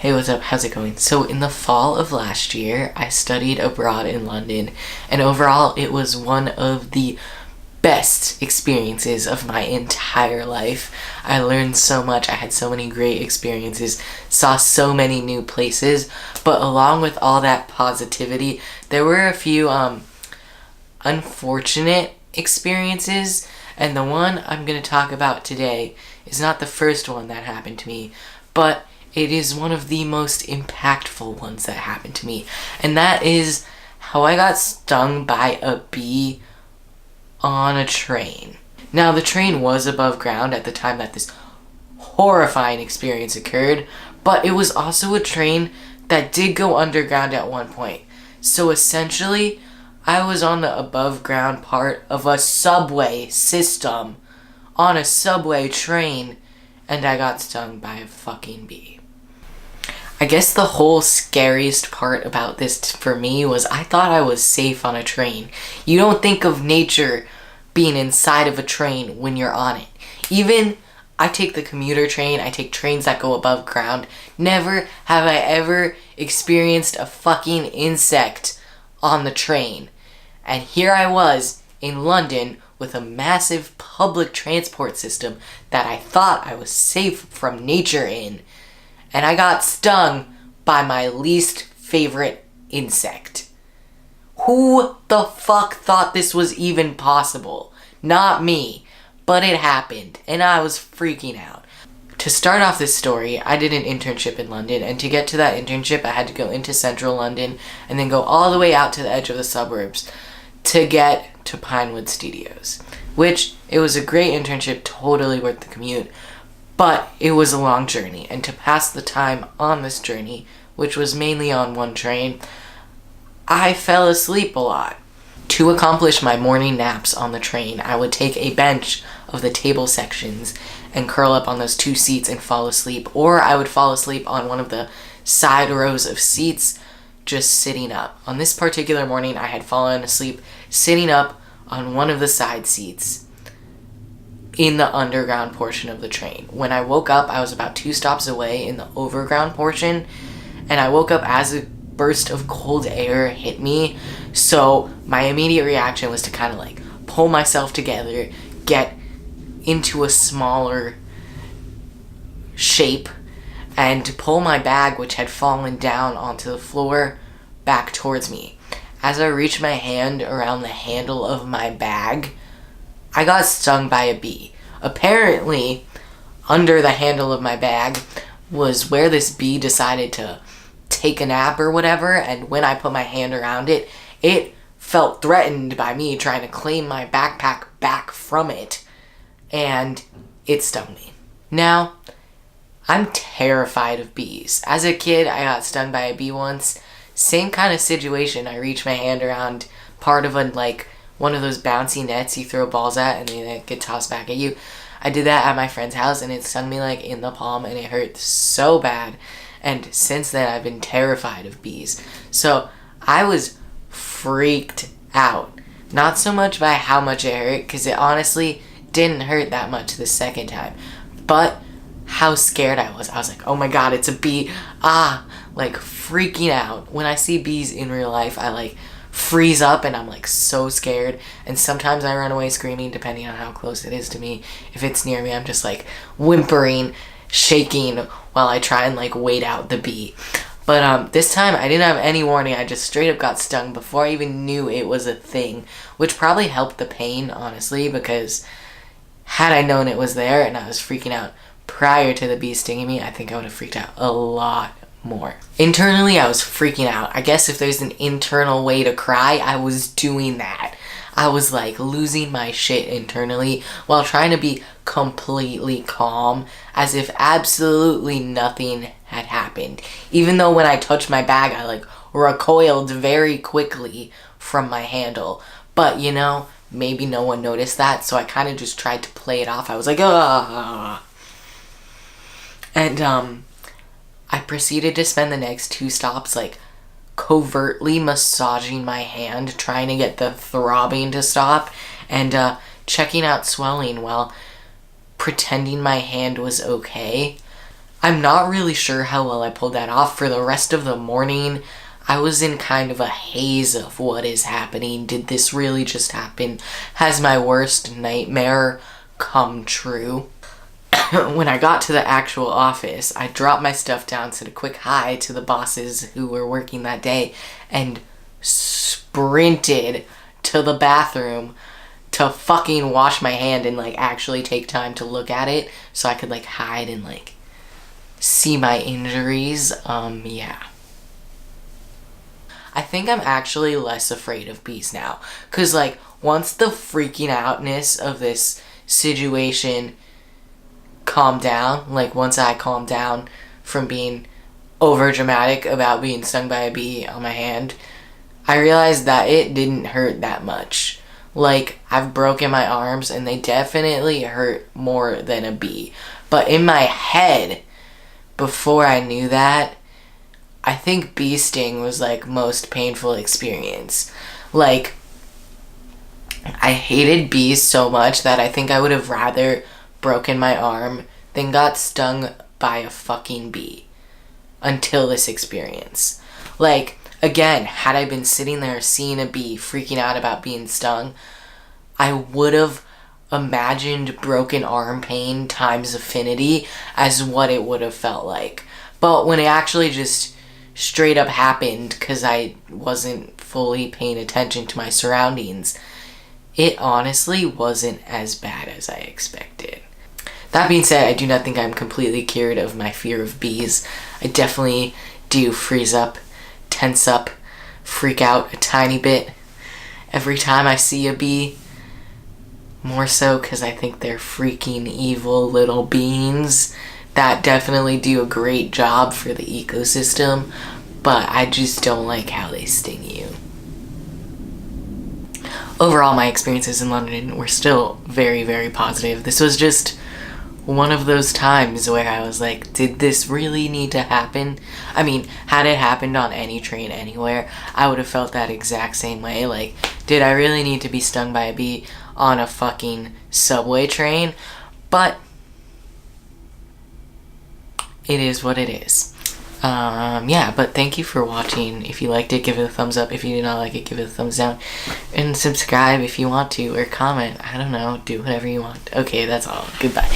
Hey, what's up? How's it going? So in the fall of last year, I studied abroad in London, and overall it was one of the best experiences of my entire life. I learned so much, I had so many great experiences, saw so many new places, but along with all that positivity, there were a few unfortunate experiences, and the one I'm going to talk about today is not the first one that happened to me, but it is one of the most impactful ones that happened to me, and that is how I got stung by a bee on a train. Now, the train was above ground at the time that this horrifying experience occurred, but it was also a train that did go underground at one point. So essentially, I was on the above ground part of a subway system on a subway train, and I got stung by a fucking bee. I guess the whole scariest part about this for me was I thought I was safe on a train. You don't think of nature being inside of a train when you're on it. Even I take the commuter train, I take trains that go above ground. Never have I ever experienced a fucking insect on the train. And here I was in London with a massive public transport system that I thought I was safe from nature in. And I got stung by my least favorite insect. Who the fuck thought this was even possible? Not me. But it happened, and I was freaking out. To start off this story, I did an internship in London, and to get to that internship, I had to go into central London and then go all the way out to the edge of the suburbs to get to Pinewood Studios. Which, it was a great internship, totally worth the commute. But it was a long journey, and to pass the time on this journey, which was mainly on one train, I fell asleep a lot. To accomplish my morning naps on the train, I would take a bench of the table sections and curl up on those two seats and fall asleep, or I would fall asleep on one of the side rows of seats just sitting up. On this particular morning, I had fallen asleep sitting up on one of the side seats in the underground portion of the train. When I woke up, I was about 2 stops away in the overground portion, and I woke up as a burst of cold air hit me, so my immediate reaction was to kind of like pull myself together, get into a smaller shape, and to pull my bag, which had fallen down onto the floor, back towards me. As I reached my hand around the handle of my bag, I got stung by a bee. Apparently, under the handle of my bag was where this bee decided to take a nap or whatever, and when I put my hand around it, it felt threatened by me trying to claim my backpack back from it, and it stung me. Now, I'm terrified of bees. As a kid, I got stung by a bee once. Same kind of situation. I reached my hand around part of one of those bouncy nets you throw balls at and they get tossed back at you. I did that at my friend's house and it stung me in the palm and it hurt so bad. And since then I've been terrified of bees. So I was freaked out. Not so much by how much it hurt, because it honestly didn't hurt that much the second time. But how scared I was. I was like, oh my god, it's a bee. Freaking out. When I see bees in real life, I freeze up and I'm so scared, and sometimes I run away screaming depending on how close it is to me. If it's near me, I'm just whimpering, shaking while I try and wait out the bee. But this time I didn't have any warning. I just straight up got stung before I even knew it was a thing, which probably helped the pain, honestly, because had I known it was there and I was freaking out prior to the bee stinging me, I think I would have freaked out a lot more. Internally, I was freaking out. I guess if there's an internal way to cry, I was doing that. I was losing my shit internally while trying to be completely calm, as if absolutely nothing had happened. Even though when I touched my bag, I recoiled very quickly from my handle. But maybe no one noticed that, so I kind of just tried to play it off. I was like, ah. And I proceeded to spend the next 2 stops covertly massaging my hand, trying to get the throbbing to stop, and checking out swelling while pretending my hand was okay. I'm not really sure how well I pulled that off. For the rest of the morning, I was in kind of a haze of what is happening. Did this really just happen? Has my worst nightmare come true? When I got to the actual office, I dropped my stuff down, said a quick hi to the bosses who were working that day, and sprinted to the bathroom to fucking wash my hand and like actually take time to look at it so I could like hide and like see my injuries. Yeah. I think I'm actually less afraid of bees now. Cause like once the freaking outness of this situation calmed down, like once I calmed down from being over dramatic about being stung by a bee on my hand, I realized that it didn't hurt that much. Like, I've broken my arms and they definitely hurt more than a bee. But in my head, before I knew that, I think bee sting was like most painful experience. Like, I hated bees so much that I think I would have rather broken my arm than got stung by a fucking bee until this experience. Like, again, had I been sitting there seeing a bee freaking out about being stung, I would have imagined broken arm pain times affinity as what it would have felt like. But when it actually just straight up happened because I wasn't fully paying attention to my surroundings, it honestly wasn't as bad as I expected. That being said, I do not think I'm completely cured of my fear of bees. I definitely do freeze up, tense up, freak out a tiny bit every time I see a bee. More so because I think they're freaking evil little beings that definitely do a great job for the ecosystem, but I just don't like how they sting you. Overall, my experiences in London were still very, very positive. This was just one of those times where I was like, did this really need to happen? I mean, had it happened on any train anywhere, I would have felt that exact same way. Like, did I really need to be stung by a bee on a fucking subway train? But it is what it is. Yeah, but thank you for watching. If you liked it, give it a thumbs up. If you did not like it, give it a thumbs down. And subscribe if you want to, or comment. I don't know, do whatever you want. Okay, that's all. Goodbye.